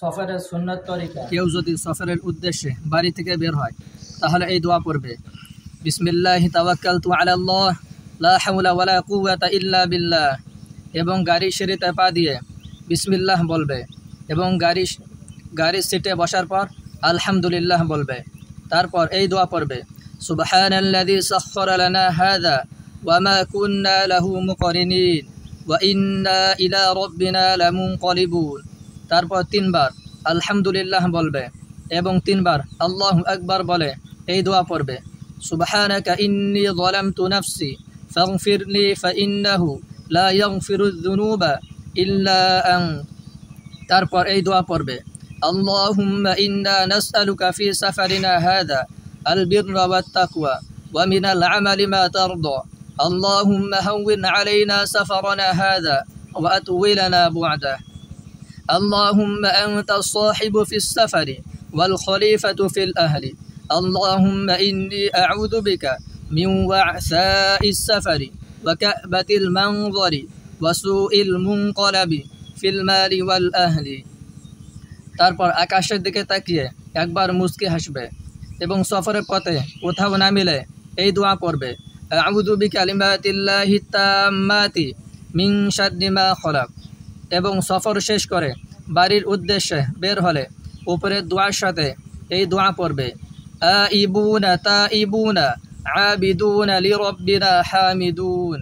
সফরের সুন্নাত তরিকা। কেউ যদি সফরের উদ্দেশ্যে বাড়ি থেকে বের হয় তাহলে এই দোয়া পড়বে, বিসমিল্লাহি তাওয়াক্কালতু আলাল্লাহ লা হাওলা ওয়ালা কুওয়াতা ইল্লা বিল্লাহ। এবং গাড়ির সিঁড়িতে পা দিয়ে বিসমিল্লাহ বলবে এবং গাড়ির সিটে বসার পর আলহামদুলিল্লাহ বলবে। তারপর এই দোয়া পড়বে, সুবহানাল্লাযী সাখখারা লানা হাযা ওয়া মা কুন্না লাহু মুকরিনিন ওয়া ইন্না ইলা রাব্বিনা লামুনকালিবুন। তারপর 3 বার আলহামদুলিল্লাহ বলবে এবং 3 বার আল্লাহু আকবার বলে এই দোয়া পড়বে, সুবহানাকা ইন্নী যালামতু নাফসি ফাগফিরলি ফাইন্নাহু লা ইয়াগফিরুয যুনুবা ইল্লা আনতা। তারপর এই দোয়া পড়বে, আল্লাহুম্মা ইন্না নাসআলুকা ফি সাফারিনা হাযা আল বিররা ওয়াত তাকওয়া ওয়া মিনাল আমালি মা তারদা। আল্লাহুম্মা হাওবিন আলাইনা সাফারানা হাযা ওয়া আতওয়িলানা বু'দা। আল্লাহুম্মা আনতা সাহিবু ফিস সাফারি ওয়াল খলিফাতু ফিল আহলি। আল্লাহুম্মা ইন্নী আউযু বিকা মিন ওয়া'সাইস সাফারি ওয়া কা'বাতিল মানযরি ওয়া সুইল মুনকালাবি ফিল মালি ওয়াল আহলি। তারপর আকাশের দিকে তাকিয়ে একবার মুচকি হাসবে এবং সফরের পথে কোথাও না মিলে এই দোয়া পড়বে, আউযু বিকালিমাতিল্লাহি তাম্মাতি মিন শাররি মা খলাক। এবং সফর শেষ করে বাড়ির উদ্দেশ্যে বের হলে উপরের দোয়ার সাথে এই দোয়া পড়বে, আইবুনা তাইবুনা আবিদুনা লিরাব্বিনা হামিদুন।